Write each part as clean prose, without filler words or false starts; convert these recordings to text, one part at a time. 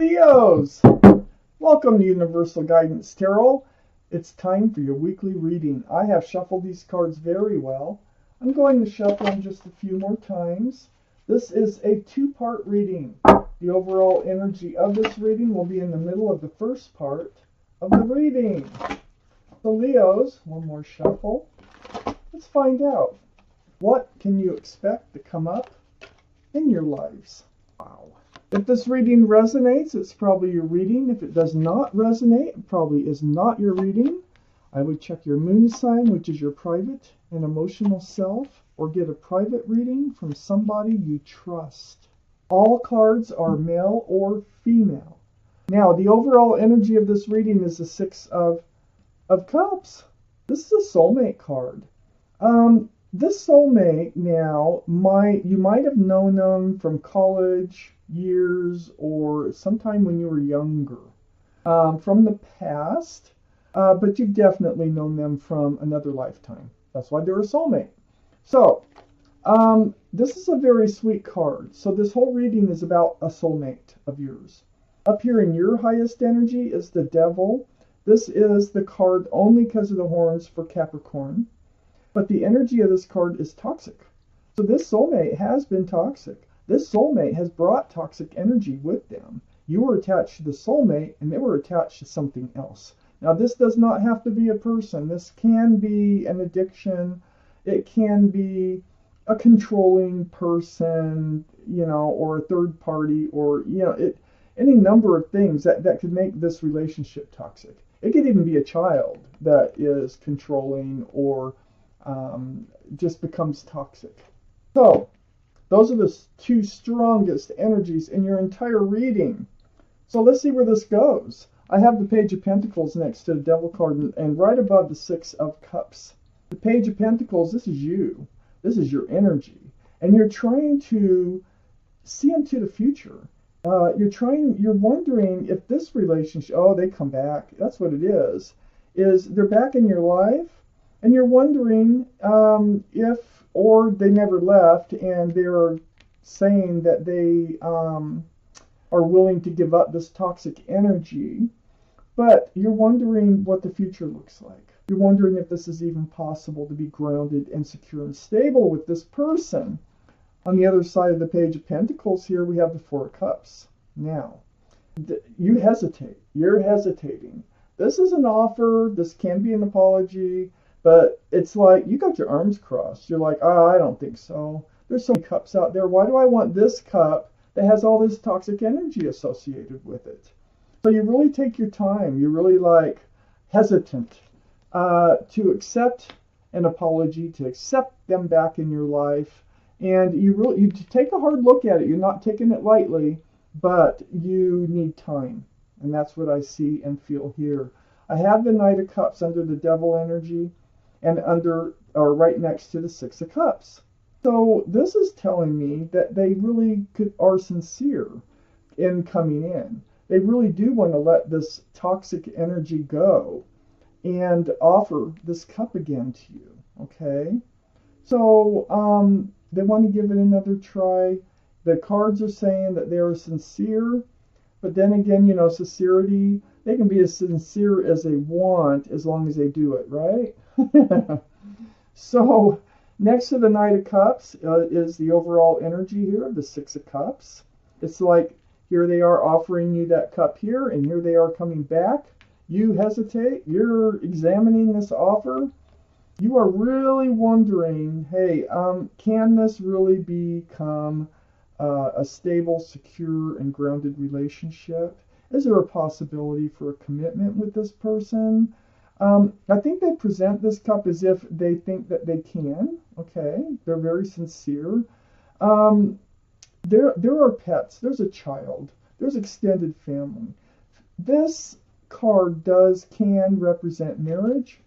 Leos! Welcome to Universal Guidance Tarot. It's time for your weekly reading. I have shuffled these cards very well. I'm going to shuffle them just a few more times. This is a two-part reading. The overall energy of this reading will be in the middle of the first part of the reading. So Leos, one more shuffle. Let's find out. What can you expect to come up in your lives? Wow. If this reading resonates, it's probably your reading. If it does not resonate, it probably is not your reading. I would check your moon sign, which is your private and emotional self, or get a private reading from somebody you trust. All cards are male or female. Now, the overall energy of this reading is the Six of Cups. This is a soulmate card. This soulmate now, you might have known them from college years or sometime when you were younger, from the past, but you've definitely known them from another lifetime. That's why they're a soulmate. So, this is a very sweet card. So this whole reading is about a soulmate of yours. Up here in your highest energy is the Devil. This is the card only because of the horns for Capricorn. But the energy of this card is toxic. So this soulmate has been toxic. This soulmate has brought toxic energy with them. You were attached to the soulmate and they were attached to something else. Now this does not have to be a person. This can be an addiction. It can be a controlling person, or a third party, or, any number of things that could make this relationship toxic. It could even be a child that is controlling or just becomes toxic. So, those are the two strongest energies in your entire reading. So let's see where this goes. I have the Page of Pentacles next to the Devil card and right above the Six of Cups. The Page of Pentacles, this is you. This is your energy. And you're trying to see into the future. You're wondering if this relationship, they come back. That's what it is they're back in your life. And you're wondering if, or they never left, and they're saying that they are willing to give up this toxic energy, but you're wondering what the future looks like. You're wondering if this is even possible to be grounded and secure and stable with this person. On the other side of the Page of Pentacles here, we have the Four of Cups. Now, you hesitate. You're hesitating. This is an offer. This can be an apology. But it's like you got your arms crossed. You're like, I don't think so. There's so many cups out there. Why do I want this cup that has all this toxic energy associated with it? So you really take your time. You're really hesitant to accept an apology, to accept them back in your life. And you take a hard look at it. You're not taking it lightly, but you need time. And that's what I see and feel here. I have the Knight of Cups under the Devil energy, and right next to the Six of Cups. So this is telling me that they really are sincere in coming in. They really do want to let this toxic energy go and offer this cup again to you, okay? So they want to give it another try. The cards are saying that they are sincere, but then again, sincerity, they can be as sincere as they want as long as they do it, right? So, next to the Knight of Cups is the overall energy here, the Six of Cups. It's like here they are offering you that cup here, and here they are coming back. You hesitate. You're examining this offer. You are really wondering, hey, can this really become a stable, secure, and grounded relationship? Is there a possibility for a commitment with this person? I think they present this cup as if they think that they can. Okay, they're very sincere. There are pets. There's a child. There's extended family. This card can represent marriage,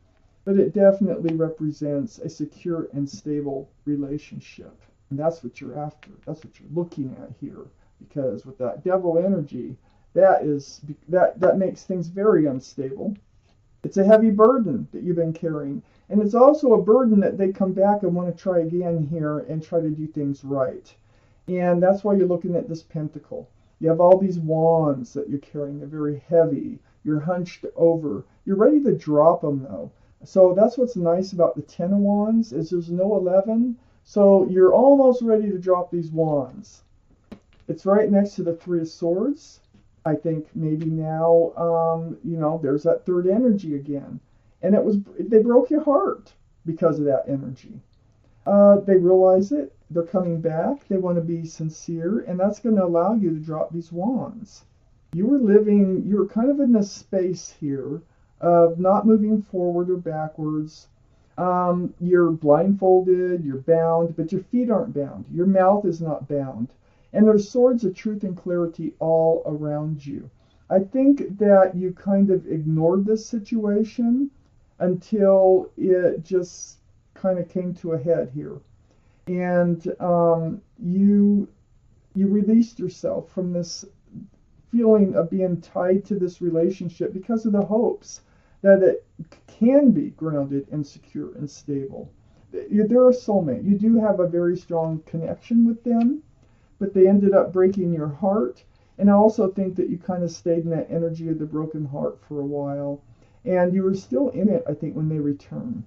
but it definitely represents a secure and stable relationship. And that's what you're after. That's what you're looking at here. Because with that Devil energy, that makes things very unstable. It's a heavy burden that you've been carrying. And it's also a burden that they come back and want to try again here and try to do things right. And that's why you're looking at this pentacle. You have all these wands that you're carrying. They're very heavy. You're hunched over. You're ready to drop them, though. So that's what's nice about the Ten of Wands is there's no 11. So you're almost ready to drop these wands. It's right next to the Three of Swords. I think maybe now, there's that third energy again. And they broke your heart because of that energy. They realize it. They're coming back. They want to be sincere. And that's going to allow you to drop these wands. You were kind of in this space here of not moving forward or backwards. You're blindfolded, you're bound, but your feet aren't bound. Your mouth is not bound. And there's swords of truth and clarity all around you. I think that you kind of ignored this situation until it just kind of came to a head here. And you released yourself from this feeling of being tied to this relationship because of the hopes that it can be grounded and secure and stable. They're a soulmate. You do have a very strong connection with them, but they ended up breaking your heart. And I also think that you kind of stayed in that energy of the broken heart for a while. And you were still in it, I think, when they returned.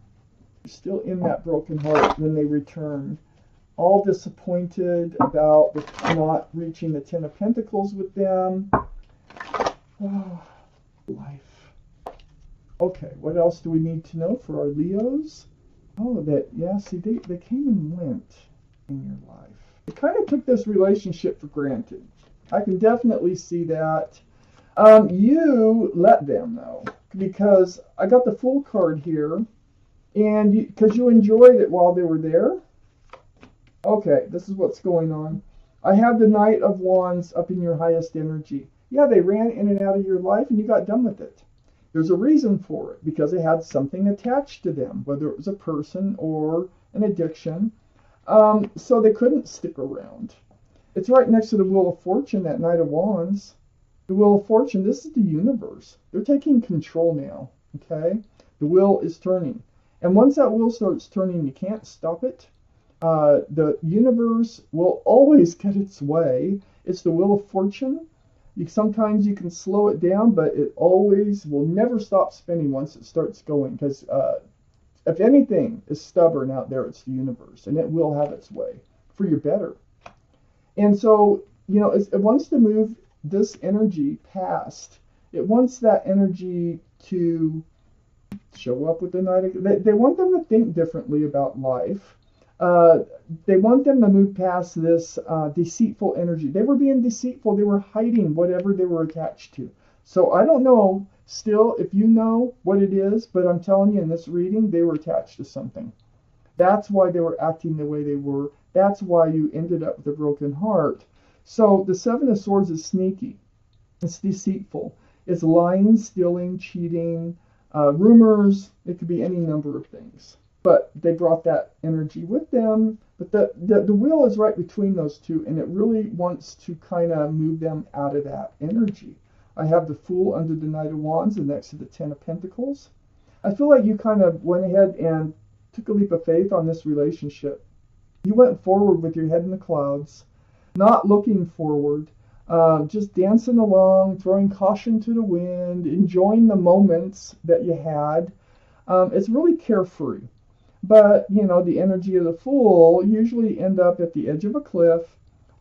You're still in that broken heart when they returned. All disappointed about not reaching the Ten of Pentacles with them. Oh, life. Okay, what else do we need to know for our Leos? Oh, they came and went in your life. They kind of took this relationship for granted. I can definitely see that. You let them, though, because I got the Fool card here, and because you enjoyed it while they were there. Okay, this is what's going on. I have the Knight of Wands up in your highest energy. Yeah, they ran in and out of your life and you got done with it. There's a reason for it, because they had something attached to them, whether it was a person or an addiction. So they couldn't stick around. It's right next to the Wheel of Fortune, that Knight of Wands. The Wheel of Fortune, this is the universe. They're taking control now, okay? The wheel is turning. And once that wheel starts turning, you can't stop it. The universe will always get its way. It's the Wheel of Fortune. Sometimes you can slow it down, but it always will never stop spinning once it starts going. Because if anything is stubborn out there, it's the universe. And it will have its way for your better. And so, it wants to move this energy past. It wants that energy to show up with the Knight of... They want them to think differently about life. They want them to move past this deceitful energy. They were being deceitful. They were hiding whatever they were attached to. So I don't know still if you know what it is, but I'm telling you in this reading, they were attached to something. That's why they were acting the way they were. That's why you ended up with a broken heart. So the Seven of Swords is sneaky. It's deceitful. It's lying, stealing, cheating, rumors. It could be any number of things. But they brought that energy with them. But the wheel is right between those two, and it really wants to kind of move them out of that energy. I have the Fool under the Knight of Wands and next to the Ten of Pentacles. I feel like you kind of went ahead and took a leap of faith on this relationship. You went forward with your head in the clouds, not looking forward, just dancing along, throwing caution to the wind, enjoying the moments that you had. It's really carefree. But, the energy of the Fool usually end up at the edge of a cliff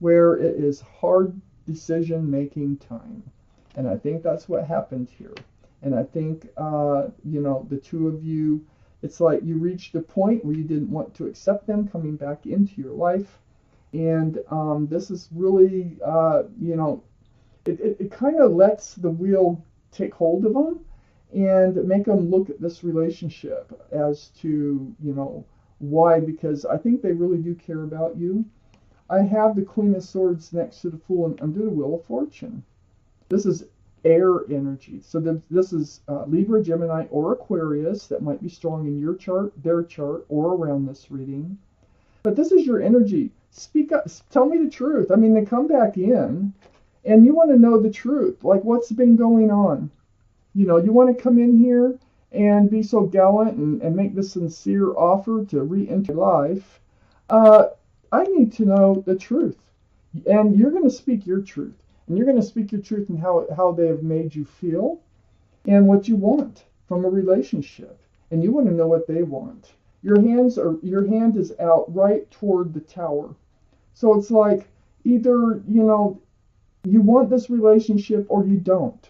where it is hard decision-making time. And I think that's what happened here. And I think, the two of you, it's like you reached a point where you didn't want to accept them coming back into your life. And this is really, it kind of lets the wheel take hold of them and make them look at this relationship as to, why, because I think they really do care about you. I have the Queen of Swords next to the Fool and under the Wheel of Fortune. This is air energy. So this is Libra, Gemini, or Aquarius that might be strong in your chart, their chart, or around this reading. But this is your energy. Speak up. Tell me the truth. I mean, they come back in, and you want to know the truth. Like, what's been going on? You want to come in here and be so gallant and make this sincere offer to re-enter life. I need to know the truth. And you're going to speak your truth. And you're going to speak your truth and how they have made you feel and what you want from a relationship. And you want to know what they want. Your hand is out right toward the tower. So it's like either, you want this relationship or you don't.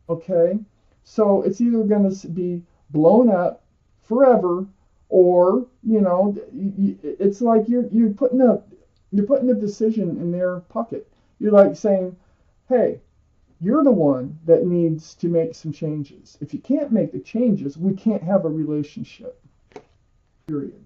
Okay? So it's either going to be blown up forever, or it's like you're putting a decision in their pocket. You're like saying, hey, you're the one that needs to make some changes. If you can't make the changes, we can't have a relationship. Period.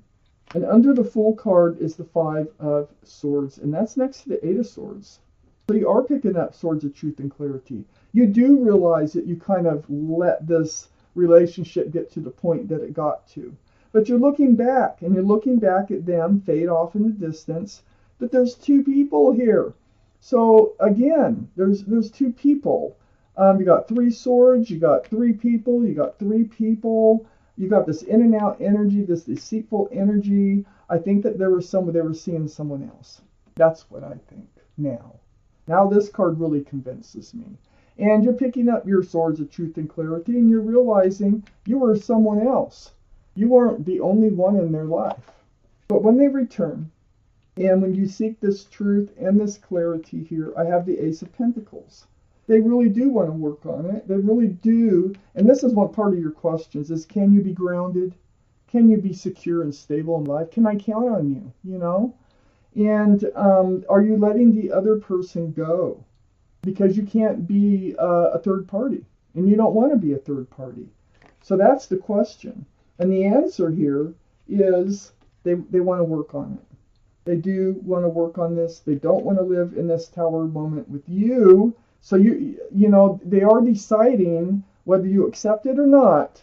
And under the Fool card is the Five of Swords, and that's next to the Eight of Swords. So you are picking up swords of truth and clarity. You do realize that you kind of let this relationship get to the point that it got to. But you're looking back, and you're looking back at them fade off in the distance. But there's two people here. So again, there's two people. You got three swords, you got three people, you got three people. You got this in and out energy, this deceitful energy. I think that they were seeing someone else. That's what I think now. Now this card really convinces me. And you're picking up your swords of truth and clarity, and you're realizing you were someone else. You weren't the only one in their life. But when they return, and when you seek this truth and this clarity here, I have the Ace of Pentacles. They really do want to work on it. They really do. And this is one part of your questions is, can you be grounded? Can you be secure and stable in life? Can I count on you? And are you letting the other person go? Because you can't be a third party. And you don't want to be a third party. So that's the question. And the answer here is they want to work on it. They do want to work on this. They don't want to live in this tower moment with you. So they are deciding whether you accept it or not.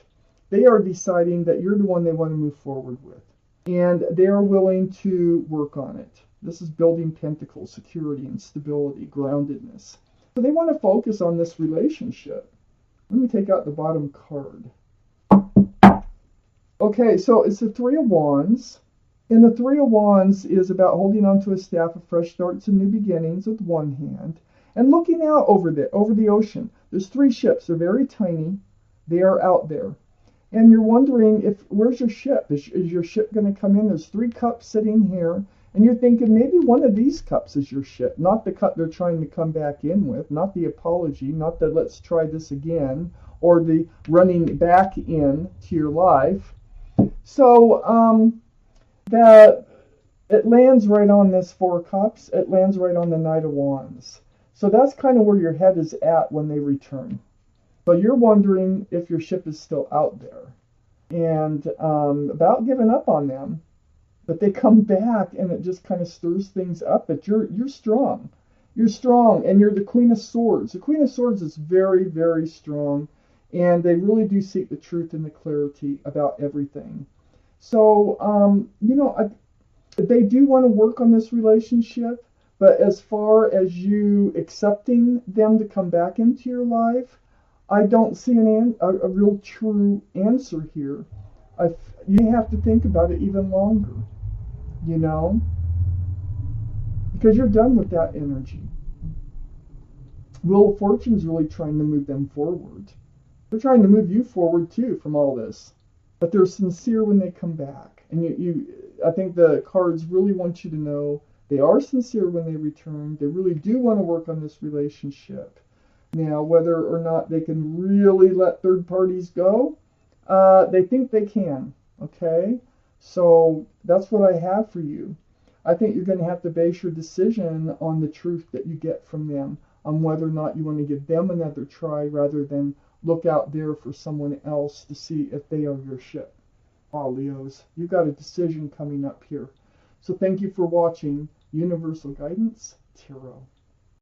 They are deciding that you're the one they want to move forward with. And they are willing to work on it. This is building pentacles, security and stability, groundedness. So they want to focus on this relationship. Let me take out the bottom card. Okay, so it's the Three of Wands. And the Three of Wands is about holding on to a staff of fresh starts and new beginnings with one hand. And looking out over the ocean. There's three ships. They're very tiny. They are out there. And you're wondering, where's your ship? Is your ship going to come in? There's three cups sitting here. And you're thinking maybe one of these cups is your ship. Not the cup they're trying to come back in with. Not the apology. Not the let's try this again. Or the running back in to your life. So that it lands right on this Four of Cups. It lands right on the Knight of Wands. So that's kind of where your head is at when they return. So you're wondering if your ship is still out there. And about giving up on them. But they come back and it just kind of stirs things up. But you're strong. You're strong and you're the Queen of Swords. The Queen of Swords is very, very strong. And they really do seek the truth and the clarity about everything. So, they do want to work on this relationship. But as far as you accepting them to come back into your life, I don't see a real true answer here. You have to think about it even longer, because you're done with that energy. Wheel of Fortune's really trying to move them forward. They're trying to move you forward too from all this, but they're sincere when they come back. And I think the cards really want you to know they are sincere when they return. They really do want to work on this relationship. Now, whether or not they can really let third parties go, they think they can. Okay? So that's what I have for you. I think you're going to have to base your decision on the truth that you get from them, on whether or not you want to give them another try rather than look out there for someone else to see if they are your ship. Wow, Leos, you've got a decision coming up here. So thank you for watching Universal Guidance Tarot.